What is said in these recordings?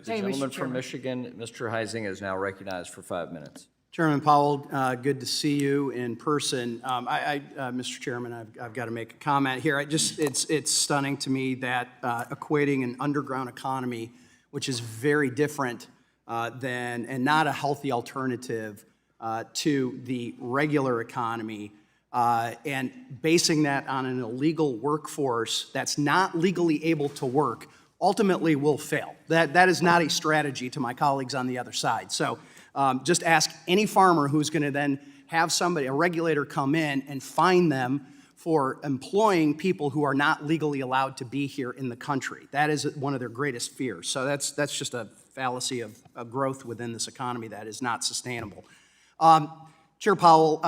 The gentleman from Michigan, Mr. Huizenga, is now recognized for 5 minutes. Chairman Powell, good to see you in person. Mr. Chairman, I've got to make a comment here. It's stunning to me that equating an underground economy, which is very different than and not a healthy alternative to the regular economy, and basing that on an illegal workforce that's not legally able to work, ultimately will fail. That is not a strategy to my colleagues on the other side. So. Just ask any farmer who's going to then have a regulator come in and fine them for employing people who are not legally allowed to be here in the country. That is one of their greatest fears. So that's just a fallacy of growth within this economy that is not sustainable. Chair Powell,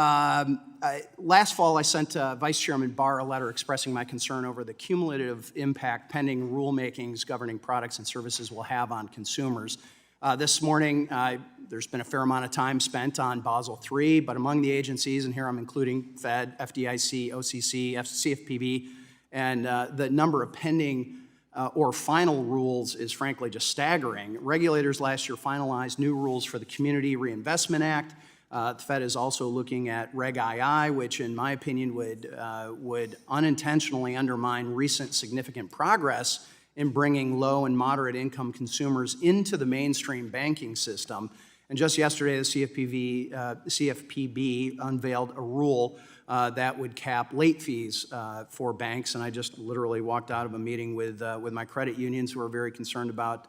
last fall I sent Vice Chairman Barr a letter expressing my concern over the cumulative impact pending rulemakings governing products and services will have on consumers. This morning, there's been a fair amount of time spent on Basel III, but among the agencies, and here I'm including Fed, FDIC, OCC, CFPB, and the number of pending or final rules is frankly just staggering. Regulators last year finalized new rules for the Community Reinvestment Act. The Fed is also looking at Reg II, which in my opinion would unintentionally undermine recent significant progress in bringing low and moderate income consumers into the mainstream banking system. And just yesterday, the CFPB unveiled a rule that would cap late fees for banks. And I just literally walked out of a meeting with my credit unions who are very concerned about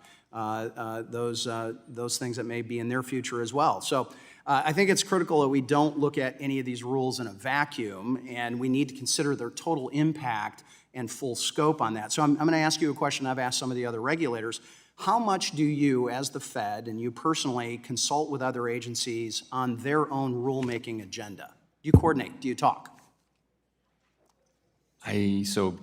those things that may be in their future as well. So I think it's critical that we don't look at any of these rules in a vacuum, and we need to consider their total impact and full scope on that. So I'm going to ask you a question I've asked some of the other regulators. How much do you, as the Fed, and you personally, consult with other agencies on their own rulemaking agenda? Do you coordinate? Do you talk? So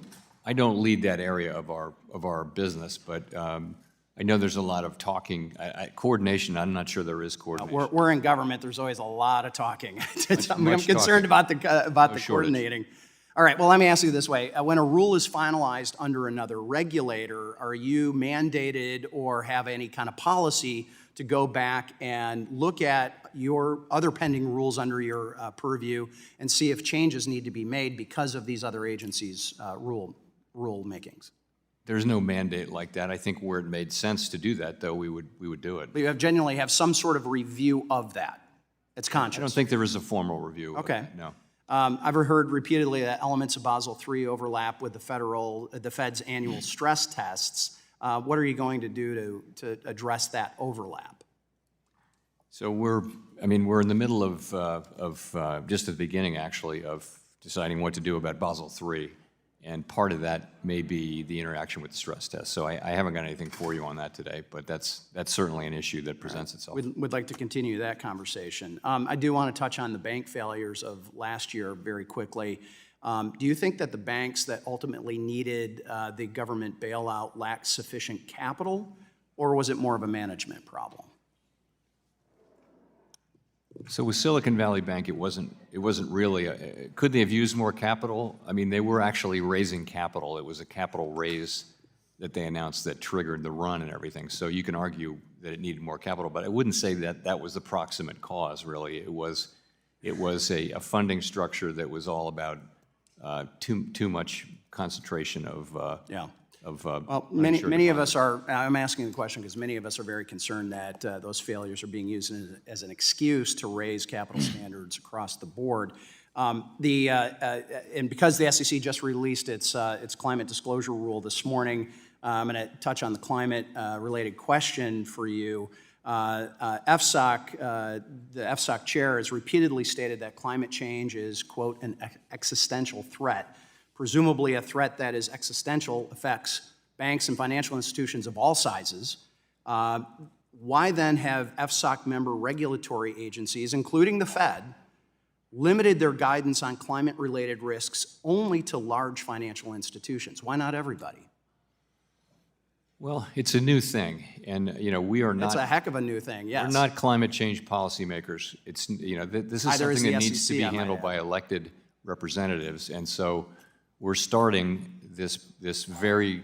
I don't lead that area of our business, but I know there's a lot of talking. Coordination, I'm not sure there is coordination. We're in government. There's always a lot of talking. I'm concerned about the coordinating. All right, well, let me ask you this way. When a rule is finalized under another regulator, are you mandated or have any kind of policy to go back and look at your other pending rules under your purview and see if changes need to be made because of these other agencies' rule makings? There's no mandate like that. I think where it made sense to do that, though, we would do it. But you genuinely have some sort of review of that. It's conscious. I don't think there is a formal review. Okay. No. I've heard repeatedly that elements of Basel III overlap with the Fed's annual stress tests. What are you going to do to address that overlap? So we're in the middle of just at the beginning, actually, of deciding what to do about Basel III. And part of that may be the interaction with the stress test. So I haven't got anything for you on that today, but that's certainly an issue that presents itself. We'd like to continue that conversation. I do want to touch on the bank failures of last year very quickly. Do you think that the banks that ultimately needed the government bailout lacked sufficient capital, or was it more of a management problem? So with Silicon Valley Bank, it wasn't really. Could they have used more capital? I mean, they were actually raising capital. It was a capital raise that they announced that triggered the run and everything. So you can argue that it needed more capital, but I wouldn't say that that was the proximate cause. Really, it was a funding structure that was all about too much concentration of. Well, many of us are, I'm asking the question because many of us are very concerned that those failures are being used as an excuse to raise capital standards across the board. And because the SEC just released its climate disclosure rule this morning, I'm going to touch on the climate-related question for you. FSOC, the FSOC chair has repeatedly stated that climate change is, quote, an existential threat. Presumably a threat that is existential affects banks and financial institutions of all sizes. Why then have FSOC member regulatory agencies, including the Fed, limited their guidance on climate-related risks only to large financial institutions? Why not everybody? Well, it's a new thing, and we are not. It's a heck of a new thing. Yes. We're not climate change policymakers. It's this is something that needs to be handled by elected representatives, and so we're starting this very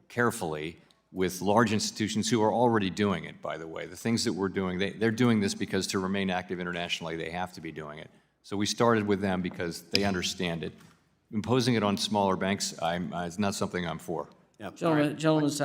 carefully with large institutions who are already doing it, by the way. The things that we're doing, they're doing this because to remain active internationally, they have to be doing it. So we started with them because they understand it. Imposing it on smaller banks, it's not something I'm for. Yep. Gentleman's time